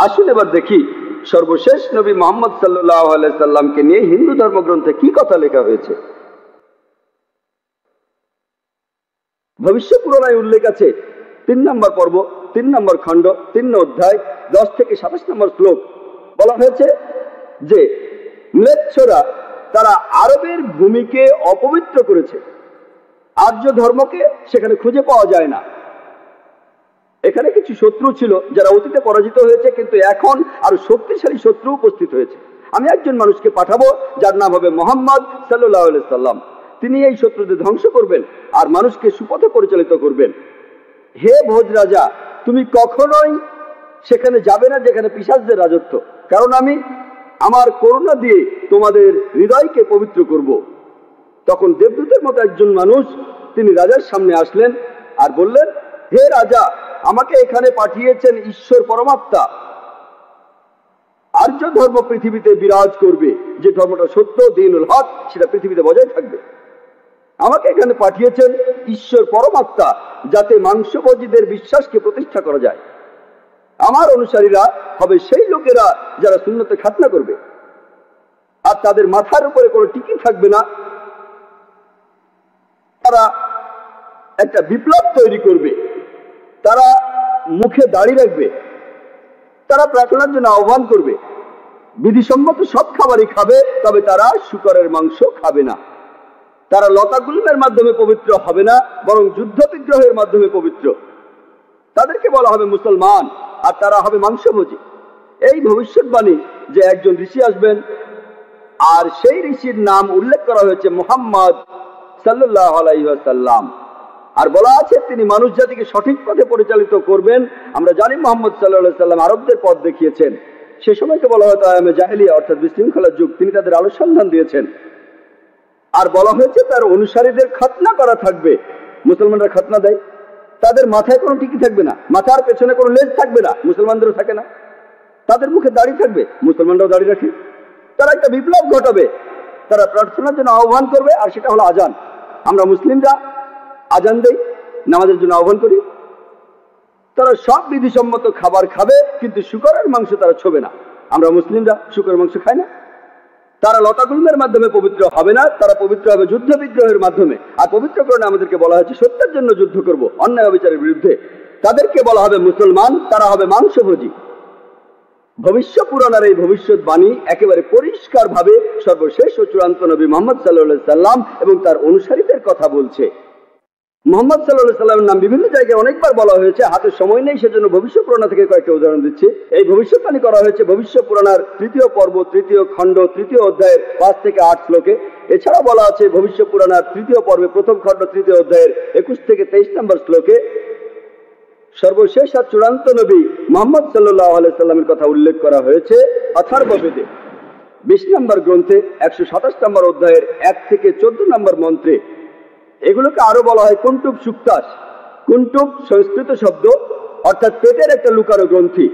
আসুন এবার দেখি সর্বশেষ নবী মুহাম্মদ সাল্লাল্লাহু আলাইহি সাল্লামকে নিয়ে হিন্দু ধর্মগ্রন্থে কি কথা লেখা হয়েছে। ভবিষ্য পুরাণায় উল্লেখ আছে 3 নম্বর পর্ব, 3 নম্বর খণ্ড, 3 অধ্যায়, 10 থেকে 27 নম্বর শ্লোক। বলা হয়েছে যে ম্লেচ্ছরা তারা আরবের ভূমিকে অপবিত্র করেছে, আর্য ধর্মকে সেখানে খুঁজে পাওয়া যায় না। এখানে কিছু শত্রু ছিল যারা অতীতে পরাজিত হয়েছে, কিন্তু এখন আরো শক্তিশালী শত্রু উপস্থিত হয়েছে। আমি একজন মানুষকে পাঠাবো যার নাম হবে মুহাম্মদ সাল্লাল্লাহু আলাইহি সাল্লাম। তিনি এই শত্রুদের ধ্বংস করবেন আর মানুষকে সুপথে পরিচালিত করবেন। হে ভোজ রাজা, তুমি কখনোই সেখানে যাবে না যেখানে পিশাচদের রাজত্ব, কারণ আমি আমার করুণা দিয়ে তোমাদের হৃদয়কে পবিত্র করব। তখন দেবদূতের মতো একজন মানুষ তিনি রাজার সামনে আসলেন আর বললেন, হে রাজা, আমাকে এখানে পাঠিয়েছেন ঈশ্বর পরমাত্মা। আর্য ধর্ম পৃথিবীতে বিরাজ করবে, যে ধর্মটা সত্য, দ্বীনুল হক, সেটা পৃথিবীতে বজায় থাকবে। আমাকে এখানে পাঠিয়েছেন ঈশ্বর পরমাত্মা, যাতে মাংসভোজীদের বিশ্বাসকে প্রতিষ্ঠা করা যায়। আমার অনুসারীরা হবে সেই লোকেরা যারা সুন্নতে খাতনা করবে, আর তাদের মাথার উপরে কোনো টিকি থাকবে না। তারা একটা বিপ্লব তৈরি করবে, তারা মুখে দাড়ি রাখবে, তারা প্রার্থনার জন্য আহ্বান করবে, বিধিসম্মত সব খাবারই খাবে, তবে তারা শূকরের মাংস খাবে না। তারা লতাগুল্মের মাধ্যমে পবিত্র হবে না, বরং যুদ্ধ বিগ্রহের মাধ্যমে পবিত্র। তাদেরকে বলা হবে মুসলমান, আর তারা হবে মাংসভোজী। এই ভবিষ্যৎবাণী যে একজন ঋষি আসবেন, আর সেই ঋষির নাম উল্লেখ করা হয়েছে মুহাম্মদ সাল্লাল্লাহু আলাইহি ওয়াসাল্লাম। আর বলা আছে তিনি মানুষ জাতিকে সঠিক পথে পরিচালিত করবেন। আমরা জানি মুহাম্মদ সাল্লাল্লাহু আলাইহি ওয়াসাল্লাম আরবদের পথ দেখিয়েছেন। সে সময়কে বলা হতো আয়ামে জাহেলিয়া, অর্থাৎ বিশৃঙ্খলার যুগ। তিনি তাদের আলো সন্ধান দিয়েছেন। আর বলা হয়েছে তার অনুসারীদের খাতনা করা থাকবে। মুসলমানরা খাতনা দেয়, তাদের মাথায় কোনো টিকি থাকবে না, মাথার পেছনে কোনো লেজ থাকবে না, মুসলমানদেরও থাকে না। তাদের মুখে দাড়ি থাকবে, মুসলমানরাও দাড়ি রাখে। তারা একটা বিপ্লব ঘটাবে, তারা প্রার্থনার জন্য আহ্বান করবে, আর সেটা হলো আজান। আমরা মুসলিমরা আজান দেই, নামাজের জন্য আহ্বান করি। তারা সব বিধিসম্মত খাবার খাবে, কিন্তু শূকরের মাংস তারা ছোবে না। আমরা মুসলিমরা শূকরের মাংস খাই না। তারা লতাগুল্মের মাধ্যমে পবিত্র হবে না, তারা পবিত্র হবে যুদ্ধ বিগ্রহের মাধ্যমে। আর পবিত্রকরণে আমাদেরকে বলা হয়েছে সত্যের জন্য যুদ্ধ করব, অন্যায় অবিচারের বিরুদ্ধে। তাদেরকে বলা হবে মুসলমান, তারা হবে মাংসভোজী। ভবিষ্য পুরাণের এই ভবিষ্যৎবাণী একেবারে পরিষ্কার ভাবে সর্বশেষ ও চূড়ান্ত নবী মুহাম্মদ সাল্লাল্লাহু আলাইহি সাল্লাম এবং তার অনুসারীদের কথা বলছে। মুহাম্মদ সাল্লাল্লাহু আলাইহি সাল্লামের নাম বিভিন্ন জায়গায় অনেকবার বলা হয়েছে, হাতে সময় নেই, সেজন্য ভবিষ্য পুরাণ থেকে কয়েকটা উদাহরণ দিচ্ছি। এই ভবিষ্যৎবাণী করা হয়েছে ভবিষ্য পুরাণের 3য় পর্ব, 3য় খণ্ড, 3য় অধ্যায়ের 5 থেকে 8 শ্লোকে। এছাড়া বলা আছে ভবিষ্য পুরাণের 3য় পর্বে 1ম খণ্ড, 3য় অধ্যায়ের 21 থেকে 23 নম্বর শ্লোকে। সর্বশেষ আর চূড়ান্ত নবী মুহাম্মদ সাল্লাল্লাহু আলাইহি সাল্লামের কথা উল্লেখ করা হয়েছে অথর্ববেদে 20 নম্বর গ্রন্থে 127 নম্বর অধ্যায়ের 1 থেকে 14 নম্বর মন্ত্রে। এগুলোকে আরো বলা হয় কুন্টুব সুক্তাস। কুন্টুব সংস্কৃত শব্দ, অর্থাৎ পেটের একটা লুকানো গ্রন্থি।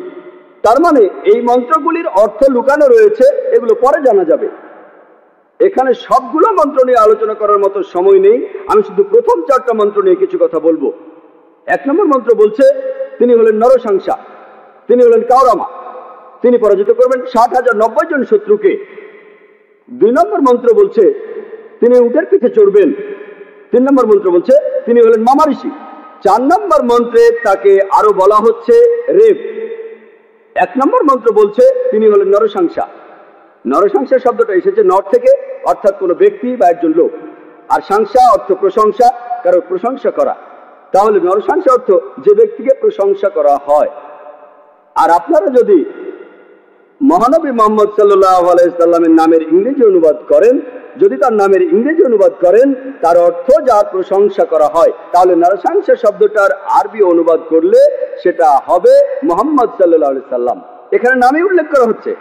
তার মানে এই মন্ত্রগুলির অর্থ লুকানো রয়েছে, এগুলো পরে জানা যাবে। এখানে সবগুলো মন্ত্র নিয়ে আলোচনা করার মতো সময় নেই, আমি শুধু প্রথম 4টা মন্ত্র নিয়ে কিছু কথা বলবো। 1 নম্বর মন্ত্র বলছে তিনি হলেন নরসংসা, তিনি হলেন কাওরামা, তিনি পরাজিত করবেন 60,090 জন শত্রুকে। 2 নম্বর মন্ত্র বলছে তিনি উটের পিঠে চড়বেন। 3 নম্বর মন্ত্র বলছে তিনি হলেন মামা ঋষি। 4 নম্বর মন্ত্রে তাকে আরো বলা হচ্ছে রেব। 1 নম্বর মন্ত্র বলছে তিনি হলেন নরসংসা। নরসংসা শব্দটা এসেছে নর থেকে, অর্থাৎ কোনো ব্যক্তি বা একজন লোক। আর সংসা অর্থ প্রশংসা, কারো প্রশংসা করা। তাহলে নরসংসা অর্থ যে ব্যক্তিকে প্রশংসা করা হয়। আর আপনারা যদি মহানবী মুহাম্মদ সাল্লাল্লাহু আলাইহি সাল্লামের নামের ইংরেজি অনুবাদ করেন, যদি তার নামের ইংরেজি অনুবাদ করেন তার অর্থ যার প্রশংসা করা হয়, তাহলে নরসংসা শব্দটার আরবি অনুবাদ করলে সেটা হবে মুহাম্মদ সাল্লাল্লাহু আলাইহি সাল্লাম। এখানে নামই উল্লেখ করা হচ্ছে।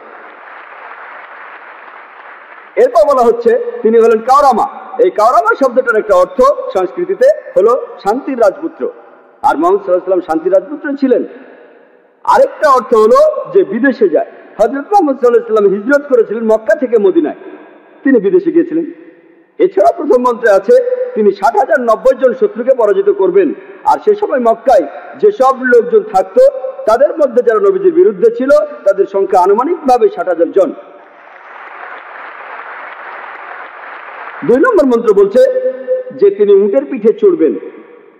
এরপর বলা হচ্ছে তিনি হলেন কাওরামা। এই কাওরামা শব্দটার একটা অর্থ সংস্কৃতিতে হলো শান্তির রাজপুত্র। আর মুহাম্মদ সাল্লাল্লাহু আলাইহি সাল্লাম শান্তির রাজপুত্র ছিলেন। আরেকটা অর্থ হলো যে বিদেশে যায়। হযরত মুহাম্মদ সাল্লাল্লাহু আলাইহি সাল্লাম হিজরত করেছিলেন মক্কা থেকে মদিনায়, তিনি বিদেশে গিয়েছিলেন। এছাড়া প্রথম মন্ত্রে আছে তিনি 60,090 জন শত্রুকে পরাজিত করবেন। আর সে সময় মক্কায় যেসব লোকজন থাকতো তাদের মধ্যে যারা নবীজির বিরুদ্ধে ছিল তাদের সংখ্যা আনুমানিকভাবে 60,000 জন। 2 নম্বর মন্ত্র বলছে যে তিনি উটের পিঠে চড়বেন।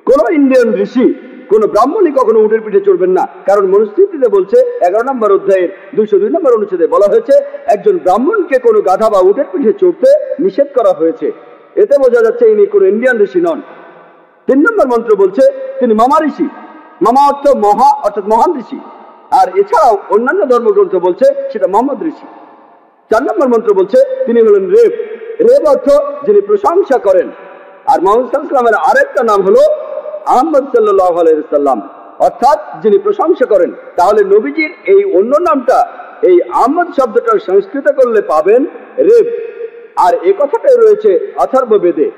কোন ইন্ডিয়ান ঋষি, কোন ব্রাহ্মণই কখনো উটের পিঠে চড়বেন না, কারণ মনুস্মৃতিতে বলছে 11 নম্বর অধ্যায়ের 202 নম্বর অনুচ্ছেদে বলা হয়েছে একজন ব্রাহ্মণকে কোনো গাধা বা উটের পিঠে চড়তে নিষেধ করা হয়েছে। এতে বোঝা যাচ্ছে ইনি কোনো ইন্ডিয়ান ঋষি নন। 3 নম্বর মন্ত্র বলছে তিনি মামা ঋষি। মামা অর্থ মহা, অর্থাৎ মহান ঋষি। আর এছাড়াও অন্যান্য ধর্মগ্রন্থ বলছে সেটা মোহাম্মদ ঋষি। 4 নম্বর মন্ত্র বলছে তিনি হলেন রেব। রেব অর্থ যিনি প্রশংসা করেন। আর মোহাম্মদ সাল্লাল্লাহু আলাইহি ওয়াসাল্লামের আরেকটা নাম হলো আহমদ সাল্লাল্লাহু আলাইহি ওয়াসাল্লাম, অর্থাৎ যিনি প্রশংসা করেন। তাহলে নবীজির এই অন্য নামটা, এই আহমদ শব্দটার সংস্কৃত করলে পাবেন রেব। আর এই কথাটাই রয়েছে অথর্ব বেদে।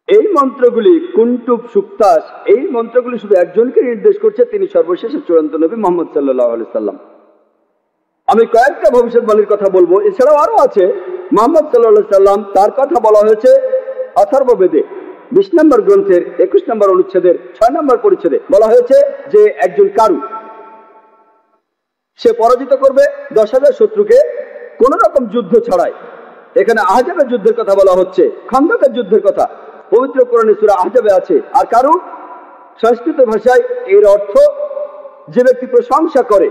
এই মন্ত্রগুলি কুন্টুব সুক্তাস, এই মন্ত্রগুলি শুধু একজনকে নির্দেশ করছে, তিনি সর্বশেষ চূড়ান্ত নবী মুহাম্মদ সাল্লাল্লাহু আলাইহি ওয়াসাল্লাম। আমি কয়েকটা ভবিষ্যৎবাণীর কথা বলবো, এছাড়াও আরো আছে। মুহাম্মদ সাল্লাল্লাহু আলাইহি ওয়াসাল্লাম, তার কথা বলা হয়েছে অথর্ব বেদে 20 নম্বর গ্রন্থের 21 নম্বর অনুচ্ছেদের 6 নম্বর পরিচ্ছেদে বলা হয়েছে যে একজন কারু, সে পরাজিত করবে 10,000 শত্রুকে কোন রকম যুদ্ধ ছাড়াই। এখানে আহজাবের যুদ্ধের কথা বলা হচ্ছে, খন্দকের যুদ্ধের কথা পবিত্র কোরআনে সূরা আহজাবে আছে। আর কারু সংস্কৃত ভাষায় এর অর্থ যে ব্যক্তি প্রশংসা করে,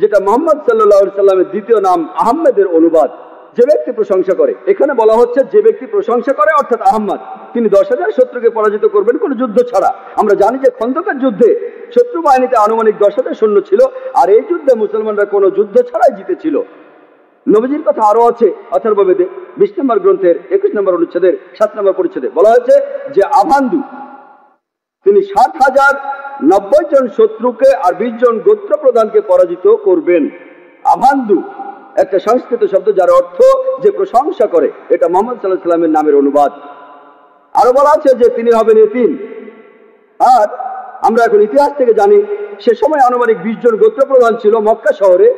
যেটা মুহাম্মদ সাল্লাল্লাহু আলাইহি সাল্লামের দ্বিতীয় নাম আহমেদের অনুবাদ। যে ব্যক্তি প্রশংসা করে, এখানে বলা হচ্ছে যে ব্যক্তি প্রশংসা করে অর্থাৎ আহমদ, তিনি 10,000 শত্রুকে পরাজিত করবেন কোনো যুদ্ধ ছাড়া। আমরা জানি যে খন্দকের যুদ্ধে শত্রু বাহিনীতে আনুমানিক 10,000 সৈন্য ছিল, আর এই যুদ্ধে মুসলমানরা কোনো যুদ্ধ ছাড়াই জিতেছিল। নবীজির কথা আরো আছে অথর্ব বেদে 20 নম্বর গ্রন্থের 21 নম্বর অনুচ্ছেদের 7 নম্বর পরিচ্ছেদে বলা হয়েছে যে আভান্দু, তিনি 7,090 জন শত্রুকে আর 20 জন গোত্র প্রধানকে পরাজিত করবেন। আভান্দু একটা সংস্কৃত শব্দ যার অর্থ যে প্রশংসা করে, এটা মুহাম্মদ সাল্লাল্লাহু আলাইহি ওয়াসাল্লামের নামের অনুবাদ। আরো বলা আছে যে তিনি হবেন এতিম। আর আমরা এখন ইতিহাস থেকে জানি সে সময় আনুমানিক 20 জন গোত্র প্রধান ছিল মক্কা শহরে,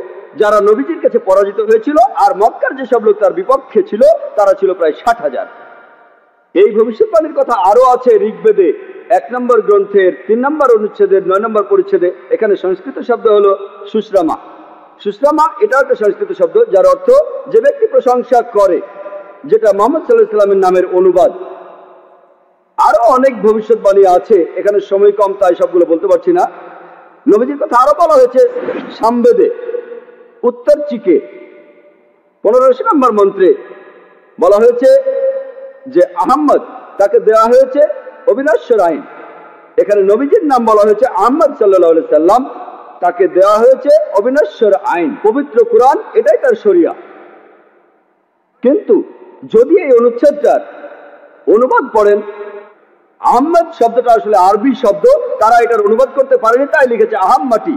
যারা নবীজির কাছে পরাজিত হয়েছিল। আর মক্কার যেসব লোক তার বিপক্ষে ছিল তারা ছিল প্রায় 60,000। এই ভবিষ্যৎবাণীর কথা আরো আছে ঋগ্বেদে 1 নম্বর গ্রন্থের 3 নম্বর অনুচ্ছেদের 9 নম্বর পরিচ্ছেদে। এখানে সংস্কৃত শব্দ হলো সুশ্রামা। সুশ্রামা এটা একটা সংস্কৃত শব্দ যার অর্থ যে ব্যক্তি প্রশংসা করে, যেটা মুহাম্মদ সাল্লাল্লাহু আলাইহি ওয়াসাল্লামের নামের অনুবাদ। আরো অনেক ভবিষ্যৎবাণী আছে, এখানে সময় কম তাই সবগুলো বলতে পারছি না। নবীজির কথা আরো বলা হয়েছে সামবেদে উত্তর চিকে 15 নম্বর মন্ত্রে বলা হয়েছে যে আহম্মদ, তাকে দেওয়া হয়েছে অবিনশ্বর আইন। এখানে নবীজির নাম বলা হয়েছে আহমদ সাল্লাল্লাহু আলাইহি ওয়াসাল্লাম, তাকে দেওয়া হয়েছে অবিনশ্বর আইন। পবিত্র কোরআন এটাই তার শরিয়া। কিন্তু যদি এই অনুচ্ছেদটার অনুবাদ পড়েন, আহমদ শব্দটা আসলে আরবি শব্দ, তারা এটার অনুবাদ করতে পারেনি, তাই লিখেছে আহাম মাটি।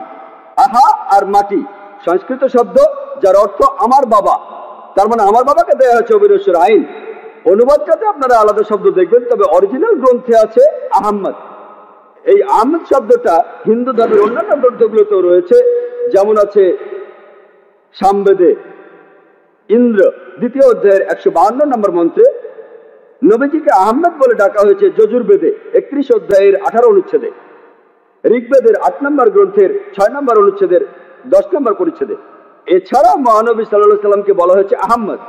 আহা আর মাটি সংস্কৃত শব্দ যার অর্থ আমার বাবা, তার মানে আমার বাবাকে দেওয়া হয়েছে অবিনশ্বর আইন। অনুবাদটাতে আপনারা আলাদা শব্দ দেখবেন, তবে অরিজিনাল গ্রন্থে আছে আহম্মদ। এই আহমদ শব্দটা হিন্দু ধর্মের অন্যান্য গ্রন্থগুলোতেও রয়েছে, যেমন আছে সামবেদে ইন্দ্র 2য় অধ্যায়ের 152 নম্বর মন্ত্রে নবীজিকে আহমদ বলে ডাকা হয়েছে যজুর্বেদে 31 অধ্যায়ের 18 অনুচ্ছেদে, ঋগ্বেদের 8 নম্বর গ্রন্থের 6 নম্বর অনুচ্ছেদের 10 নম্বর পরিচ্ছেদে। এছাড়া মহানবী সাল্লাল্লাহু আলাইহি ওয়াসাল্লামকে বলা হয়েছে আহমদ,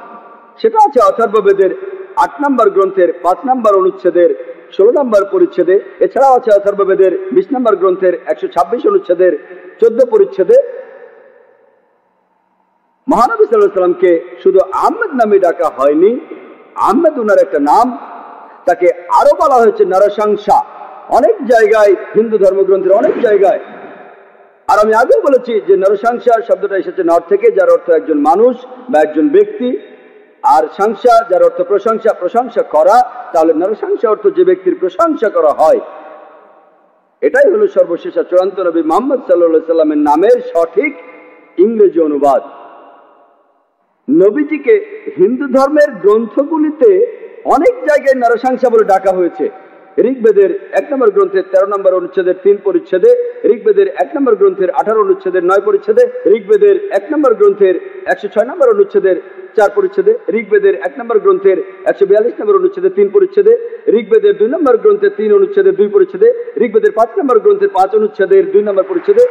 সেটা আছে অথর্ব বেদের 8 নম্বর গ্রন্থের 5 নম্বর অনুচ্ছেদের 16 নম্বর পরিচ্ছেদে। এছাড়াও আছে অথর্ব বেদের 20 নম্বর গ্রন্থের 126 অনুচ্ছেদের 14 পরিচ্ছেদে। মহানবী সাল্লাল্লাহু আলাইহি ওয়াসাল্লামকে শুধু আহমদ নামে ডাকা হয়নি, আহমদ উনার একটা নাম, তাকে আরো বলা হয়েছে নরসংসা অনেক জায়গায়, হিন্দু ধর্মগ্রন্থের অনেক জায়গায়। আর আমি আগেও বলেছি যে নরসংসা শব্দটা এসেছে নর থেকে, যার অর্থ একজন মানুষ বা একজন ব্যক্তি। আর সংসা যার অর্থ প্রশংসা, প্রশংসা করা। তাহলে নরসংসা অর্থ যে ব্যক্তির প্রশংসা করা হয়। এটাই হলো সর্বশেষ চূড়ান্ত নবী মুহাম্মদ সাল্লাল্লাহু আলাইহি ওয়াসাল্লামের নামের সঠিক ইংরেজি অনুবাদ। নবীজিকে হিন্দু ধর্মের গ্রন্থগুলিতে অনেক জায়গায় নরসংসা বলে ডাকা হয়েছে। ঋগ্বেদের 1 নম্বর গ্রন্থের 13 নম্বর অনুচ্ছেদের 3 পরিচ্ছেদে, ঋগ্বেদের 1 নম্বর গ্রন্থের 18 অনুচ্ছেদের 9 পরিচ্ছেদে, ঋগ্বেদের 1 নম্বর গ্রন্থের 106 নম্বর অনুচ্ছেদের 4 পরিচ্ছেদে, ঋগ্বেদের 1 নম্বর গ্রন্থের 142 নম্বর অনুচ্ছেদের 3 পরিচ্ছেদে, ঋগ্বেদের 2 নম্বর গ্রন্থের 3 অনুচ্ছেদের 2 পরিচ্ছেদে, ঋগ্বেদের 5 নম্বর গ্রন্থের 5 অনুচ্ছেদের 2 নম্বর পরিচ্ছেদে,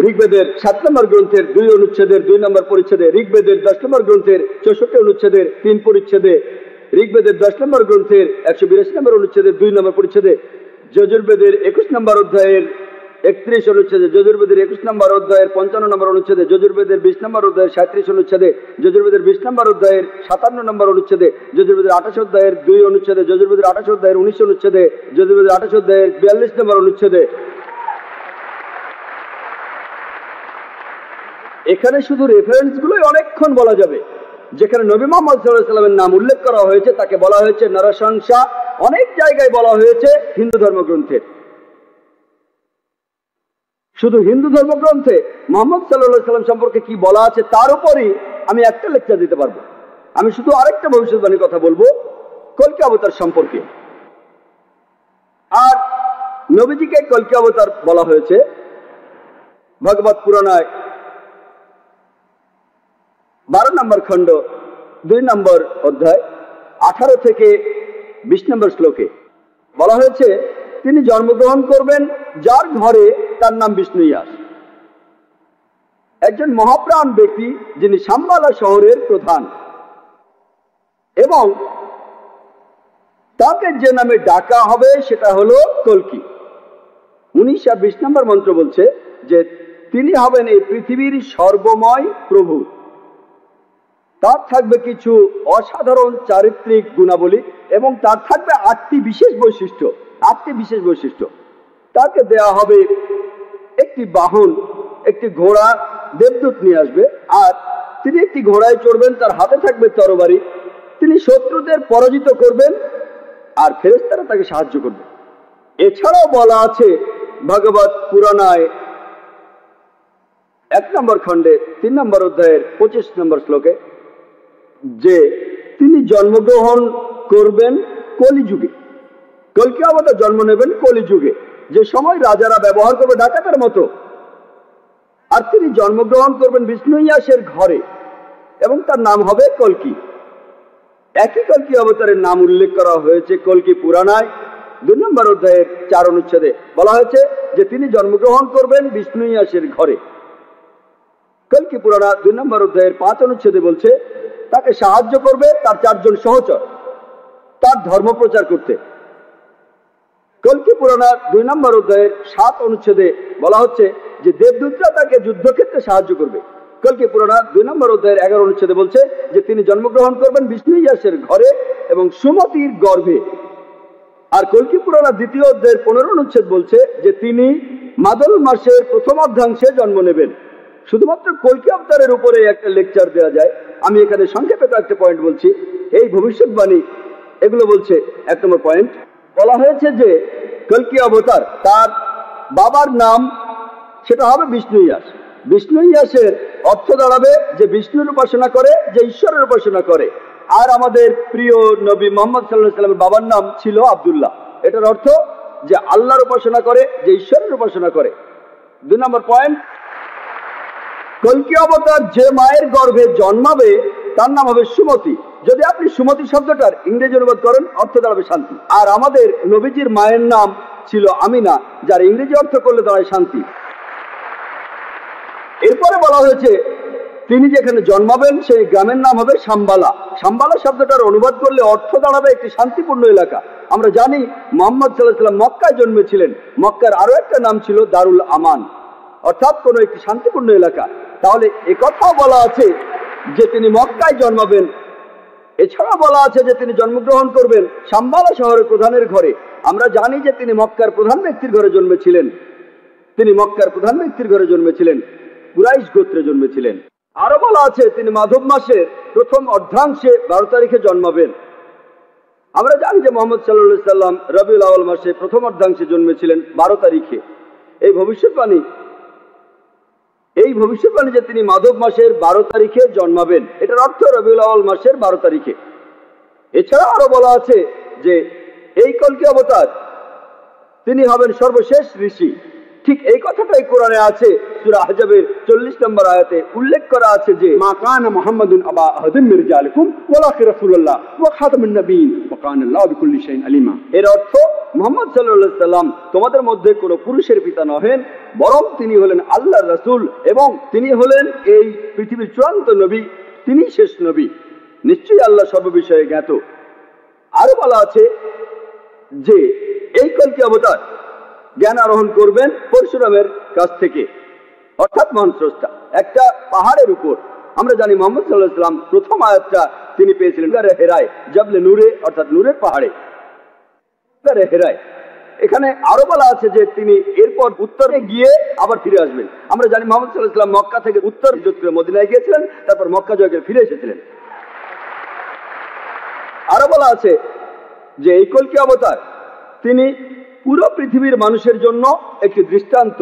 ঋগ্বেদের 7 নম্বর গ্রন্থের 2 অনুচ্ছেদের 2 নম্বর পরিচ্ছেদে, ঋগ্বেদের 10 নম্বর গ্রন্থের 64 অনুচ্ছেদের 3 পরিচ্ছেদে, ঋগ্বেদের 10 নম্বর গ্রন্থের 182 নম্বর অনুচ্ছেদের 2 নম্বর পরিচ্ছেদে, যজুর্বেদের 21 নম্বর অধ্যায়ের 31 অনুচ্ছেদে, যজুর্বেদের 21 নম্বর অধ্যায়ের 55 নম্বর অনুচ্ছেদে, যজুর্বেদের 20 নম্বর অধ্যায়ের 37 অনুচ্ছেদে, যজুর্বেদের 20 নম্বর অধ্যায়ের 57 নম্বর অনুচ্ছেদে, যজুর্বেদের 28 অধ্যায়ের 2 অনুচ্ছেদে, যজুর্বেদের 28 অধ্যায়ের 19 অনুচ্ছেদে, যজুর্বেদের 28 অধ্যায়ের 42 নম্বর অনুচ্ছেদে। এখানে শুধু রেফারেন্সগুলোই অনেকক্ষণ বলা যাবে। যেখানে নবী মুহাম্মদ সাল্লাল্লাহু আলাইহি সাল্লামের নাম উল্লেখ করা হয়েছে তাকে বলা হয়েছে নরশংসা, অনেক জায়গায় বলা হয়েছে হিন্দু ধর্মগ্রন্থের। শুধু হিন্দু ধর্মগ্রন্থে মুহাম্মদ সাল্লাল্লাহু আলাইহি সাল্লাম সম্পর্কে কি বলা আছে তার উপরই আমি একটা লেকচার দিতে পারবো। আমি শুধু আরেকটা ভবিষ্যৎবাণীর কথা বলবো কলকি অবতার সম্পর্কে। আর নবীজিকে কলকি অবতার বলা হয়েছে ভগবত পুরাণায় 12 নম্বর খণ্ড 2 নম্বর অধ্যায় 18 থেকে 20 নম্বর শ্লোকে বলা হয়েছে তিনি জন্মগ্রহণ করবেন যার ঘরে তার নাম বিষ্ণু ইয়াস, একজন মহাপ্রাণ ব্যক্তি যিনি শাম্বালা শহরের প্রধান, এবং তাকে যে নামে ডাকা হবে সেটা হলো কলকি। 19 আর 20 নম্বর মন্ত্র বলছে যে তিনি হবেন এই পৃথিবীর সর্বময় প্রভু। তার থাকবে কিছু অসাধারণ চারিত্রিক গুণাবলী এবং তার থাকবে 8টি বিশেষ বৈশিষ্ট্য। তাকে দেয়া হবে একটি বাহন, একটি ঘোড়া, দেবদূত নিয়ে আসবে, আর তিনি একটি ঘোড়ায় চড়বেন, তার হাতে থাকবে তরবারি, তিনি শত্রুদের পরাজিত করবেন আর ফেরেশতারা তাকে সাহায্য করবে। এছাড়াও বলা আছে ভগবত পুরাণায় 1 নম্বর খণ্ডে 3 নম্বর অধ্যায়ের 25 নম্বর শ্লোকে যে তিনি জন্মগ্রহণ করবেন কলিযুগে। কলকি অবতার জন্ম নেবেন কলিযুগে, যে সময় রাজারা ব্যবহার করবে ডাকাতের মতো। আর তিনি জন্মগ্রহণ করবেন বিষ্ণু ইয়াসের ঘরে এবং তার নাম হবে কলকি। একই কলকি অবতারের নাম উল্লেখ করা হয়েছে কলকি পুরাণায় 2 নম্বর অধ্যায়ের 4 অনুচ্ছেদে। বলা হয়েছে যে তিনি জন্মগ্রহণ করবেন বিষ্ণু ইয়াসের ঘরে। কলকি পুরাণা 2 নম্বর অধ্যায়ের 5 অনুচ্ছেদে বলছে তাকে সাহায্য করবে তার 4 জন সহচর তার ধর্ম প্রচার করতে। কলকি পুরাণা 2 নম্বর অধ্যায়ের 7 অনুচ্ছেদে বলা হচ্ছে যে দেবদূতরা তাকে যুদ্ধক্ষেত্রে সাহায্য করবে। কলকি পুরাণা 2 নম্বর অধ্যায়ের 11 অনুচ্ছেদে বলছে যে তিনি জন্মগ্রহণ করবেন বিষ্ণু ইয়াসের ঘরে এবং সুমতির গর্ভে। আর কলকি পুরাণা 2য় অধ্যায়ের 15 অনুচ্ছেদ বলছে যে তিনি মাদল মাসের প্রথম অর্ধাংশে জন্ম নেবেন। শুধুমাত্র কলকি অবতারের উপরে একটা লেকচার দেওয়া যায়, আমি এখানে সংক্ষেপে একটা পয়েন্ট বলছি। এই ভবিষ্যৎবাণী এগুলো বলছে 1 নম্বর পয়েন্ট, বলা হয়েছে যে কলকি অবতার তার বাবার নাম সেটা হবে বিষ্ণু ইয়াস। বিষ্ণু ইয়াসের অর্থ দাঁড়াবে যে বিষ্ণুর উপাসনা করে, যে ঈশ্বরের উপাসনা করে। আর আমাদের প্রিয় নবী মুহাম্মদ সাল্লাল্লাহু আলাইহি সাল্লামের বাবার নাম ছিল আব্দুল্লাহ। এটার অর্থ যে আল্লাহর উপাসনা করে, যে ঈশ্বরের উপাসনা করে। 2 নম্বর পয়েন্ট, কলকি অবতার যে মায়ের গর্ভে জন্মাবে তার নাম হবে সুমতি। যদি আপনি সুমতি শব্দটার ইংরেজি অনুবাদ করেন অর্থ দাঁড়াবে শান্তি। আর আমাদের নবীজির মায়ের নাম ছিল আমিনা, যার ইংরেজি অর্থ করলে দাঁড়ায় শান্তি। এরপরে বলা হয়েছে তিনি যেখানে জন্মাবেন সেই গ্রামের নাম হবে শাম্বালা। শাম্বালা শব্দটার অনুবাদ করলে অর্থ দাঁড়াবে একটি শান্তিপূর্ণ এলাকা। আমরা জানি মুহাম্মদ সাল্লাল্লাহু আলাইহি সাল্লাম মক্কায় জন্মেছিলেন। মক্কার আরো একটা নাম ছিল দারুল আমান, অর্থাৎ কোনো একটি শান্তিপূর্ণ এলাকা। তাহলে একথাও বলা আছে যে তিনি মক্কায় জন্মাবেন। এছাড়া বলা আছে যে তিনি জন্মগ্রহণ করবেন শাম্বালা শহরের প্রধানের ঘরে। আমরা জানি যে তিনি মক্কার প্রধান ব্যক্তির ঘরে জন্মেছিলেন। কুরাইশ গোত্রে জন্মেছিলেন। আরো বলা আছে তিনি মাধব মাসের প্রথম অর্ধাংশে 12 তারিখে জন্মাবেন। আমরা জানি যে মুহাম্মদ সাল্লাল্লাহু আলাইহি সাল্লাম রবিউল আউয়াল মাসে প্রথম অর্ধাংশে জন্মেছিলেন 12 তারিখে। এই ভবিষ্যৎবাণী যে তিনি মাধব মাসের 12 তারিখে জন্মাবেন, এটার অর্থ রবিউল আউয়াল মাসের 12 তারিখে। এছাড়া আরো বলা আছে যে এই কলকি অবতার তিনি হবেন সর্বশেষ ঋষি। ঠিক এই কথাটাই কোরআনে আছে, সূরা আহজাবের 40 নম্বর আয়াতে উল্লেখ করা আছে যে মা কানা মুহাম্মাদুন আবা আহাদিন মির রিজালিকুম ওয়ালাকিন রাসূলুল্লাহ ওয়া খাতামুন নবিয়্যিন ওয়া কানা আল্লাহু বিকুল্লি শাইইন আলিমা। এর অর্থ মুহাম্মদ সাল্লাল্লাহু আলাইহি সাল্লাম তোমাদের মধ্যে কোনো পুরুষের পিতা নহেন, বরং তিনি হলেন আল্লাহর রাসূল এবং তিনি হলেন এই পৃথিবীর চূড়ান্ত নবী, তিনি শেষ নবী। নিশ্চয়ই আল্লাহ সর্ববিষয়ে জ্ঞাত। আরো বলা আছে যে এই কলকি অবতার জ্ঞান আরোহণ করবেন পরশুরামের কাছ থেকে, অর্থাৎ মহান স্রষ্টা। একটা পাহাড়ের উপর আমরা জানি মুহাম্মদ সাল্লাল্লাহু আলাইহি সাল্লাম প্রথম আয়াতটা তিনি পেয়েছিলেন গারে হেরায়, জাবলে নূরে, অর্থাৎ নূরের পাহাড়ে গারে হেরায়। এখানে আরো বলা আছে যে তিনি এরপর উত্তরে গিয়ে আবার ফিরে আসবেন। আমরা জানি মুহাম্মদ সাল্লাল্লাহু আলাইহি সাল্লাম মক্কা থেকে উত্তর হিজরত করে মদিনায় গিয়েছিলেন, তারপর মক্কা জয় করে ফিরে এসেছিলেন। আরো বলা আছে যে এই কলকি অবতার তিনি পুরো পৃথিবীর মানুষের জন্য একটি দৃষ্টান্ত।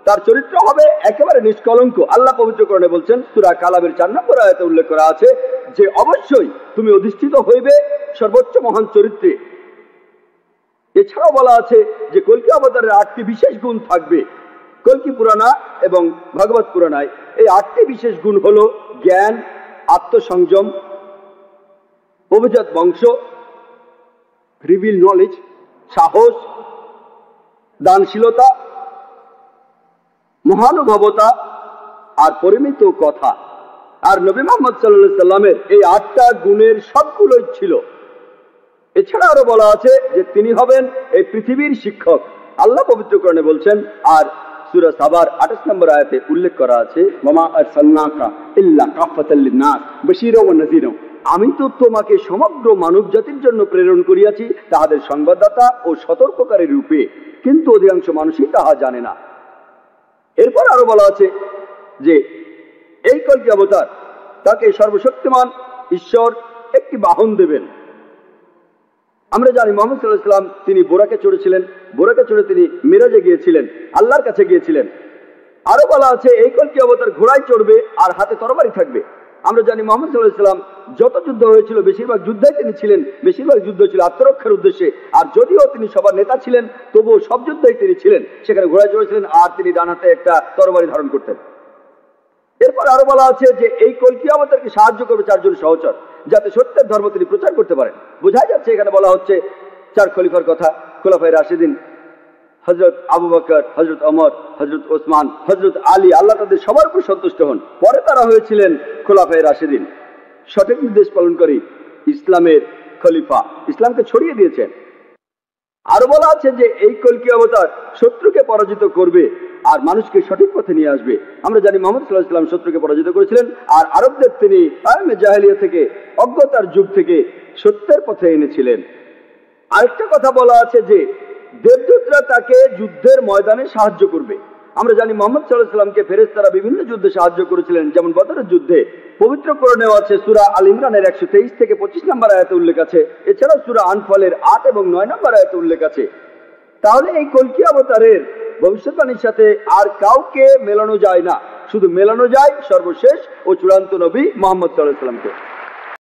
তার চরিত্র হবে একেবারে নিষ্কলঙ্ক। আল্লাহ পবিত্র কোরআনে বলছেন, সূরা কালামের 4 নম্বর আয়াতে উল্লেখ করা আছে যে অবশ্যই তুমি অধিষ্ঠিত হইবে সর্বোচ্চ মহান চরিত্রে। এছাড়াও বলা আছে যে কলকি অবতারের 8টি বিশেষ গুণ থাকবে। কলকি পুরাণা এবং ভাগবত পুরাণায় এই 8টি বিশেষ গুণ হলো জ্ঞান, আত্মসংযম, অভিজাত বংশ, রিভিল নলেজ, সাহস, দানশীলতা, মহানুভবতা আর পরিমিত কথা। আর নবী মুহাম্মদ সাল্লাল্লাহু আলাইহি সাল্লামের এই 8টা গুণের সবগুলোই ছিল। এছাড়া আরো বলা আছে যে তিনি হবেন এই পৃথিবীর শিক্ষক। আল্লাহ পবিত্র কোরআনে বলছেন, আর সূরা সাবার 28 নম্বর আয়াতে উল্লেখ করা আছে, ওয়ামা আরসালনাকা ইল্লা কাফাতাল লিন-নাস বাশীরাও ওয়া নাযীরা। আমি তো তোমাকে সমগ্র মানব জাতির জন্য প্রেরণ করিয়াছি তাহাদের সংবাদদাতা ও সতর্ককারী রূপে, কিন্তু অধিকাংশ মানুষই তাহা জানে না। এরপর আরো বলা আছে যে এই কলকি অবতার তাকে সর্বশক্তিমান ঈশ্বর একটি বাহন দেবেন। আমরা জানি মুহাম্মদ সাল্লাল্লাহু আলাইহি ওয়াসাল্লাম তিনি বোরাকে চড়েছিলেন, বোরাকে চড়ে তিনি মিরাজে গিয়েছিলেন, আল্লাহর কাছে গিয়েছিলেন। আরো বলা আছে এই কলকি অবতার ঘোড়ায় চড়বে আর হাতে তরবারি থাকবে। আমরা জানি মুহাম্মদ সাল্লাল্লাহু আলাইহি ওয়াসাল্লাম যত যুদ্ধ হয়েছিল বেশিরভাগ যুদ্ধে তিনি ছিলেন, বেশিরভাগ যুদ্ধ ছিল আত্মরক্ষার উদ্দেশ্যে। আর যদিও তিনি সবার নেতা ছিলেন, তবুও সব যুদ্ধেই তিনি ছিলেন, সেখানে ঘোড়ায় চড়েছিলেন আর তিনি ডান হাতে একটা তরবারি ধারণ করতেন। এরপর আরো বলা আছে যে এই কলকি অবতারকে সাহায্য করবে 4 জন সহচর, যাতে সত্যের ধর্ম তিনি প্রচার করতে পারেন। বোঝা যাচ্ছে এখানে বলা হচ্ছে 4 খলিফার কথা, খোলাফায়ে রাশিদিন, হযরত আবু বকর, হযরত ওমর, হযরত ওসমান, হযরত আলী, আল্লাহ তাদের সবার উপর সন্তুষ্ট হন। পরে তারা হয়েছিলেন খোলাফায়ে রাশিদিন, সঠিক নির্দেশ পালনকারী ইসলামের খলিফা, ইসলামকে ছড়িয়ে দিয়েছেন। আরো বলা আছে যে এই কলকি অবতার শত্রুকে পরাজিত করবে আর মানুষকে সঠিক পথে নিয়ে আসবে। আমরা জানি মুহাম্মদ সাল্লাল্লাহু আলাইহি ওয়াসাল্লাম শত্রুকে পরাজিত করেছিলেন আর আরবদের তিনি আয়ামে জাহেলিয়া থেকে, অজ্ঞতার যুগ থেকে সত্যের পথে এনেছিলেন। আরেকটা কথা বলা আছে যে দেবদূতরা তাকে যুদ্ধের ময়দানে সাহায্য করবে। আমরা জানি মুহাম্মদ সাল্লাল্লাহু আলাইহি ওয়াসাল্লামকে ফেরেশতারা বিভিন্ন যুদ্ধে সাহায্য করেছিলেন, যেমন বদরের যুদ্ধে। পবিত্র কোরআনেও আছে, সূরা আল ইমরানের 123 থেকে 25 নম্বর আয়াতে উল্লেখ আছে। এছাড়াও সূরা আনফালের 8 এবং 9 নম্বর আয়াতে উল্লেখ আছে। তাহলে এই কলকি অবতারের ভবিষ্যৎবাণীর সাথে আর কাউকে মেলানো যায় না, শুধু মেলানো যায় সর্বশেষ ও চূড়ান্ত নবী মুহাম্মদ সাল্লাল্লাহু আলাইহি ওয়াসাল্লামকে।